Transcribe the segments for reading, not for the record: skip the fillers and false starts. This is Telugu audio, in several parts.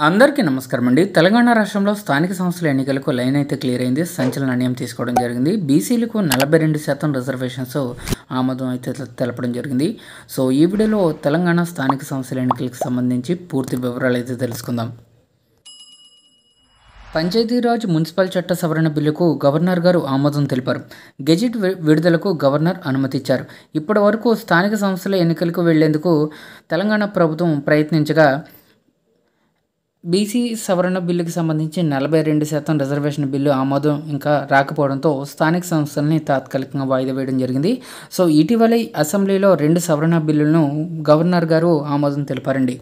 అందరికీ నమస్కారం అండి. తెలంగాణ రాష్ట్రంలో స్థానిక సంస్థల ఎన్నికలకు లైన్ అయితే క్లియర్ అయింది. సంచలన నిర్ణయం తీసుకోవడం జరిగింది. బీసీలకు 42% రిజర్వేషన్స్ ఆమోదం అయితే తెలపడం జరిగింది. సో ఈ వీడియోలో తెలంగాణ స్థానిక సంస్థల ఎన్నికలకు సంబంధించి పూర్తి వివరాలు అయితే తెలుసుకుందాం. పంచాయతీరాజ్ మున్సిపల్ చట్ట సవరణ బిల్లుకు గవర్నర్ గారు ఆమోదం తెలిపారు. గెజిట్ విడుదలకు గవర్నర్ అనుమతిచ్చారు. ఇప్పటి వరకు స్థానిక సంస్థల ఎన్నికలకు వెళ్లేందుకు తెలంగాణ ప్రభుత్వం ప్రయత్నించగా బీసీ సవరణ బిల్లుకి సంబంధించి 42% రిజర్వేషన్ బిల్లు ఆమోదం ఇంకా రాకపోవడంతో స్థానిక సంస్థలని తాత్కాలికంగా వాయిదా వేయడం జరిగింది. సో ఇటీవలే అసెంబ్లీలో 2 సవరణ బిల్లులను గవర్నర్ గారు ఆమోదం తెలిపారండి.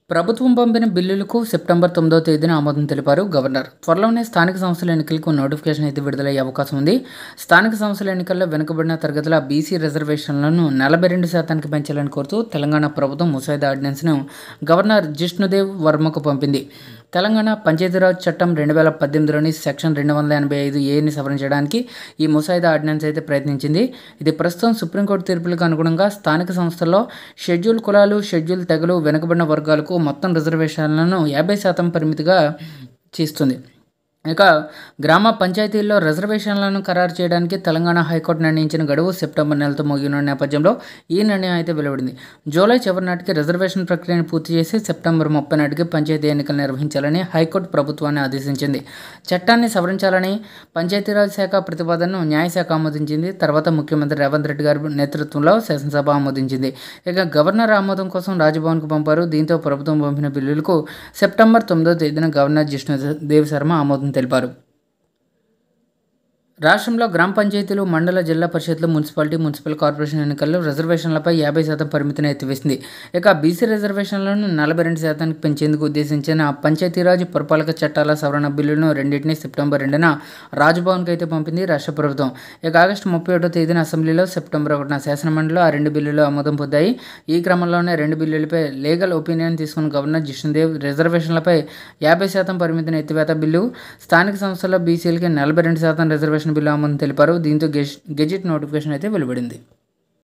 ప్రభుత్వం పంపిన బిల్లులకు సెప్టెంబర్ 9వ తేదీన ఆమోదం తెలిపారు గవర్నర్. త్వరలోనే స్థానిక సంస్థల ఎన్నికలకు నోటిఫికేషన్ అయితే విడుదలయ్యే అవకాశం ఉంది. స్థానిక సంస్థల ఎన్నికల్లో వెనుకబడిన తరగతుల బీసీ రిజర్వేషన్లను 42%కి పెంచాలని కోరుతూ తెలంగాణ ప్రభుత్వం ముసాయిదా ఆర్డినెన్స్ను గవర్నర్ జిష్ణుదేవ్ వర్మకు పంపింది. తెలంగాణ పంచాయతీరాజ్ చట్టం 2018లోని సెక్షన్ 285(a)ని సవరించడానికి ఈ ముసాయిదా ఆర్డినెన్స్ అయితే ప్రయత్నించింది. ఇది ప్రస్తుతం సుప్రీంకోర్టు తీర్పులకు అనుగుణంగా స్థానిక సంస్థల్లో షెడ్యూల్ కులాలు, షెడ్యూల్ తెగలు, వెనుకబడిన వర్గాలకు మొత్తం రిజర్వేషన్లను 50% పరిమితిగా చేస్తుంది. ఇక గ్రామ పంచాయతీల్లో రిజర్వేషన్లను ఖరారు చేయడానికి తెలంగాణ హైకోర్టు నిర్ణయించిన గడువు సెప్టెంబర్ నెలతో ముగిన నేపథ్యంలో ఈ నిర్ణయం అయితే వెలువడింది. జూలై చివరి నాటికి రిజర్వేషన్ ప్రక్రియను పూర్తి చేసి సెప్టెంబర్ 30 నాటికి పంచాయతీ ఎన్నికలు నిర్వహించాలని హైకోర్టు ప్రభుత్వాన్ని ఆదేశించింది. చట్టాన్ని సవరించాలని పంచాయతీరాజ్ శాఖ ప్రతిపాదనను న్యాయశాఖ ఆమోదించింది. తర్వాత ముఖ్యమంత్రి రేవంత్ రెడ్డి గారి నేతృత్వంలో శాసనసభ ఆమోదించింది. ఇక గవర్నర్ ఆమోదం కోసం రాజ్భవన్కు పంపారు. దీంతో ప్రభుత్వం పంపిన బిల్లులకు సెప్టెంబర్ 9వ తేదీన గవర్నర్ జిష్ణుదేవ్ శర్మ ఆమోదం తెలిపారు. రాష్ట్రంలో గ్రామ పంచాయతీలు, మండల, జిల్లా పరిషత్లు, మున్సిపాలిటీ, మున్సిపల్ కార్పొరేషన్ ఎన్నికల్లో రిజర్వేషన్లపై 50% పరిమితిని ఎత్తివేసింది. ఇక బీసీ రిజర్వేషన్లను 42%కి పెంచేందుకు ఉద్దేశించిన పంచాయతీరాజ్ పురపాలక చట్టాల సవరణ బిల్లులను రెండింటినీ సెప్టెంబర్ 2న రాజ్భవన్కి అయితే పంపింది రాష్ట్ర ప్రభుత్వం. ఇక ఆగస్టు 31వ తేదీన అసెంబ్లీలో, సెప్టెంబర్ 1న శాసనమండలిలో ఆ 2 బిల్లులు ఆమోదం పొందాయి. ఈ క్రమంలోనే 2 బిల్లులపై లీగల్ ఒపీనియన్ తీసుకున్న గవర్నర్ జిష్ణుదేవ్ రిజర్వేషన్లపై 50% పరిమితిని ఎత్తివేత బిల్లు, స్థానిక సంస్థల్లో బీసీలకి 42% రిజర్వేషన్ బిల్లు ఆమోదం తెలిపారు. దీంతో గెజిట్ నోటిఫికేషన్ అయితే వెలువడింది.